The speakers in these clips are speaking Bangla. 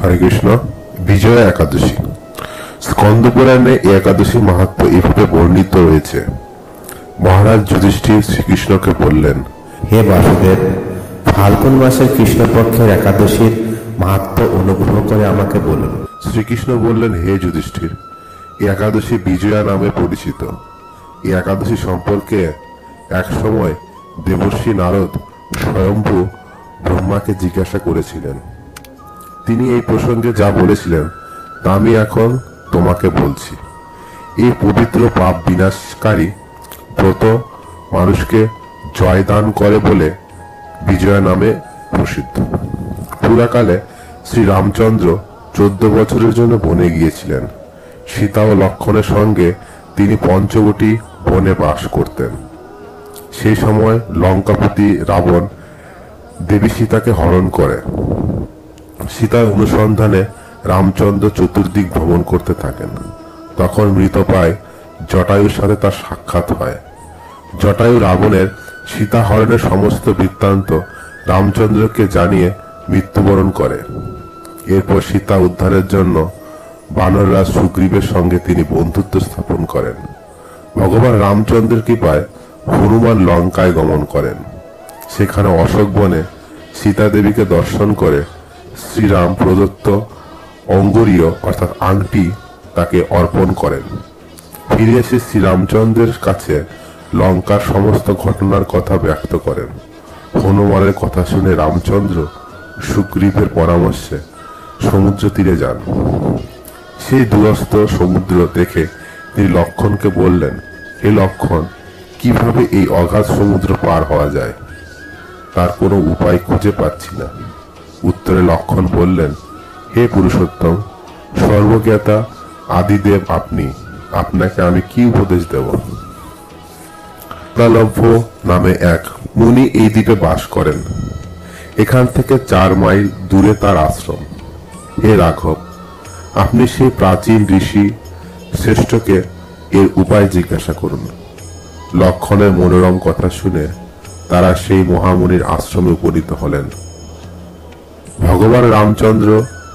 হরে কৃষ্ণ। বিজয়া একাদশী। স্কন্দ পুরাণে এই একাদশী মাহাত্ম্য এভাবে বর্ণিত রয়েছে। মহারাজ যুধিষ্ঠির শ্রীকৃষ্ণকে বললেন, হে বাসুদেব, ফাল্গুন মাসের কৃষ্ণপক্ষের একাদশীর মাহাত্ম্য অনুগ্রহ করে আমাকে বলুন। শ্রীকৃষ্ণ বললেন, হে যুধিষ্ঠির, এই একাদশী বিজয়া নামে পরিচিত। এই একাদশী সম্পর্কে এক সময় দেবর্ষি নারদ স্বয়ম্ভু ব্রহ্মাকে জিজ্ঞাসা করেছিলেন। তিনি এই প্রসঙ্গে যা বলেছিলেন তা আমি এখন তোমাকে বলছি। এই পবিত্র পাপ বিনাশকারী ব্রত মানুষকে জয়দান করে বলে বিজয়া নামে প্রসিদ্ধ। পুরাকালে শ্রী রামচন্দ্র 14 বছরের জন্য বনে গিয়েছিলেন। সীতা ও লক্ষ্মণের সঙ্গে তিনি পঞ্চবটী বনে বাস করতেন। সেই সময় লঙ্কাপতি রাবণ দেবী সীতাকে হরণ করে। সীতার অনুসন্ধানে রামচন্দ্র চতুর্দিক ভ্রমণ করতে থাকেন। তখন মৃতপ্রায় জটায়ুর সাথে তার সাক্ষাৎ হয়। জটায়ু রাবণের সীতা হরণের সমস্ত বৃত্তান্ত রামচন্দ্রকে জানিয়ে মৃত্যুবরণ করে। এরপর সীতা উদ্ধারের জন্য বানররাজ সুগ্রীবের সঙ্গে তিনি বন্ধুত্ব স্থাপন করেন। ভগবান রামচন্দ্রের কৃপায় হনুমান লঙ্কায় গমন করেন। সেখানে অশোক বনে সীতা দেবীকে দর্শন করে শ্রীরাম প্রদত্ত অঙ্গুরীয় অর্থাৎ আংটি তাকে অর্পণ করেন। ফিরে এসে শ্রীরামচন্দ্রের কাছে লঙ্কার সমস্ত ঘটনার কথা ব্যক্ত করেন। হনুমানের কথা শুনে রামচন্দ্র সুগ্রীবের পরামর্শে সমুদ্র তীরে যান। সেই দূরস্থ সমুদ্র দেখে তিনি লক্ষ্মণকে বললেন, হে লক্ষ্মণ, কিভাবে এই অগাধ সমুদ্র পার হওয়া যায়? তার কোনো উপায় খুঁজে পাচ্ছি না। উত্তরে লক্ষ্মণ বললেন, হে পুরুষোত্তম, সর্বজ্ঞাতা আদিদেব আপনি, আপনাকে আমি কি উপদেশ দেব? প্রলভ্য নামে এক মুনি এই দ্বীপে বাস করেন। এখান থেকে 4 মাইল দূরে তার আশ্রম। হে রাঘব, আপনি সেই প্রাচীন ঋষি শ্রেষ্ঠকে এর উপায় জিজ্ঞাসা করুন। লক্ষ্মণের মনোরম কথা শুনে তারা সেই মহামুনির আশ্রমে উপনীত হলেন। ভগবান রামচন্দ্র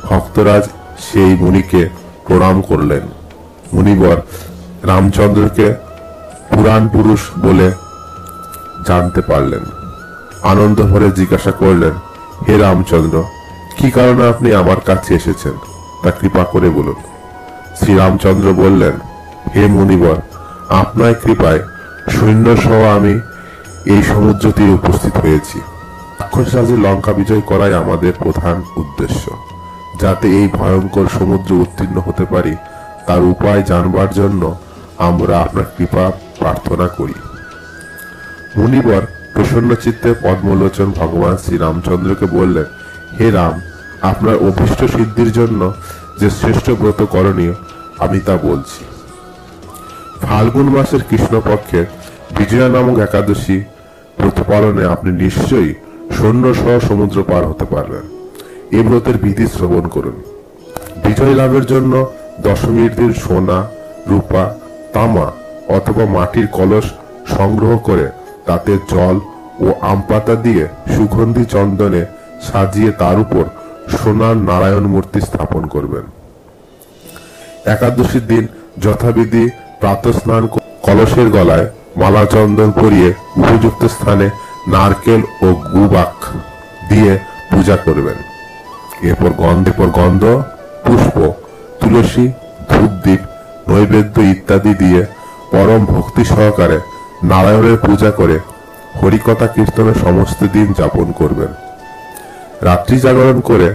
ভক্তরাজ সেই মুনিকে প্রণাম করলেন। মুনিবর রামচন্দ্রকে পুরাণ পুরুষ বলে জানতে পারলেন। আনন্দ ভরে জিজ্ঞাসা করলেন, হে রামচন্দ্র, কি কারণে আপনি আমার কাছে এসেছেন তা কৃপা করে বলুন। শ্রীরামচন্দ্র বললেন, হে মুনিবর, আপনার কৃপায় সৈন্য সহ আমি এই সমুদ্র তীরে উপস্থিত হয়েছি। রাক্ষসরাজে লঙ্কা বিজয় করাই আমাদের প্রধান উদ্দেশ্য। যাতে এই ভয়ঙ্কর সমুদ্র উত্তীর্ণ হতে পারি তার উপায় জানবার জন্য আমরা আপনার কৃপা প্রার্থনা করি। মুনিবর প্রসন্ন চিত্তে পদ্মলোচন ভগবান শ্রীরামচন্দ্রকে বললেন, হে রাম, আপনার অভীষ্ট সিদ্ধির জন্য যে শ্রেষ্ঠ ব্রত করণীয় আমি তা বলছি। ফাল্গুন মাসের কৃষ্ণপক্ষের বিজয়া নামক একাদশী ব্রত পালনে আপনি নিশ্চয়ই সৈন্য সহ সমুদ্র পার হতে পারবেন। এই ব্রতের বিধি শ্রবণ করুন। বিজয় লাভের জন্য দশমীর দিন সোনা, রূপা, তামা অথবা মাটির কলস সংগ্রহ করে তাতে জল ও আম পাতা দিয়ে সুগন্ধি চন্দনে সাজিয়ে তার উপর সোনার নারায়ণ মূর্তি স্থাপন করবেন। একাদশীর দিন যথাবিধি প্রাতঃস্নান কলসের গলায় মালা চন্দন পরিয়ে উপযুক্ত স্থানে নারকেল ও গুবাক দিয়ে পূজা করবেন। এরপর গন্ধ, পুষ্প, তুলসী, ধূপদীপ, নৈবেদ্য ইত্যাদি দিয়ে পরম ভক্তি সহকারে নারায়ণের পূজা করে হরিকথা কীর্তনে সমস্ত দিন যাপন করবেন। রাত্রি জাগরণ করে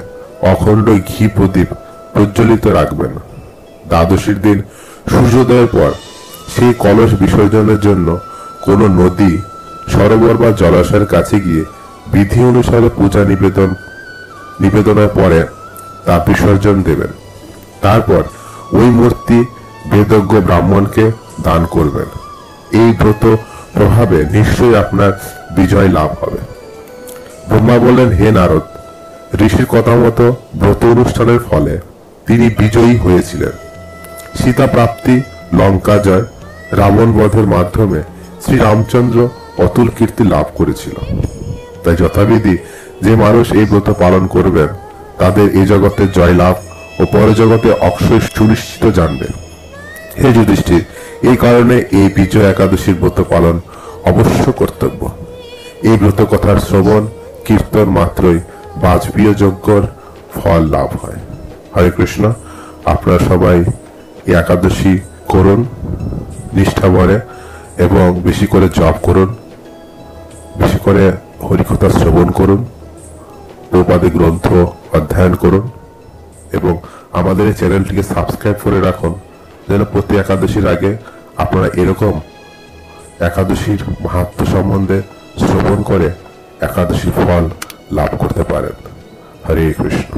অখণ্ড ঘি প্রদীপ প্রজ্বলিত রাখবেন। দ্বাদশীর দিন সূর্যোদয়ের পর সেই কলস বিসর্জনের জন্য কোনো নদী, সরোবর বা জলাশয়ের কাছে গিয়ে বিধি অনুসারে পূজা নিবেদনের পরে তা বিসর্জন দেবেন। তারপর ওই মূর্তি বেদজ্ঞ ব্রাহ্মণকে দান করবেন। এই ব্রত প্রভাবে নিশ্চয়ই আপনার বিজয় লাভ হবে। ব্রহ্মা বললেন, হে নারদ, ঋষির কথা মতো ব্রত অনুষ্ঠানের ফলে তিনি বিজয়ী হয়েছিলেন। সীতা প্রাপ্তি, লঙ্কা জয়, রাবণ বধের মাধ্যমে শ্রী রামচন্দ্র অতুল কীর্তি লাভ করেছিল। তাই যথাবিধি যে মানুষ এই ব্রত পালন করবেন তাদের এ জগতে জয়লাভ ও পরজগতে অক্ষয় সুনিশ্চিত জানবে। হে যুধিষ্ঠির, এই কারণে এই বিজয় একাদশীর ব্রত পালন অবশ্য কর্তব্য। এই ব্রত কথার শ্রবণ কীর্তন মাত্রই বাজপেয় যজ্ঞর ফল লাভ হয়। হরে কৃষ্ণ। আপনারা সবাই এই একাদশী করুন নিষ্ঠা ভরে এবং বেশি করে জপ করুন, বেশি করে হরিকথা শ্রবণ করুন, প্রবাদী গ্রন্থ অধ্যয়ন করুন এবং আমাদের এই চ্যানেলটিকে সাবস্ক্রাইব করে রাখুন, যেন প্রতি একাদশীর আগে আপনারা এরকম একাদশীর মাহাত্ম্য সম্বন্ধে শ্রবণ করে একাদশীর ফল লাভ করতে পারেন। হরে কৃষ্ণ।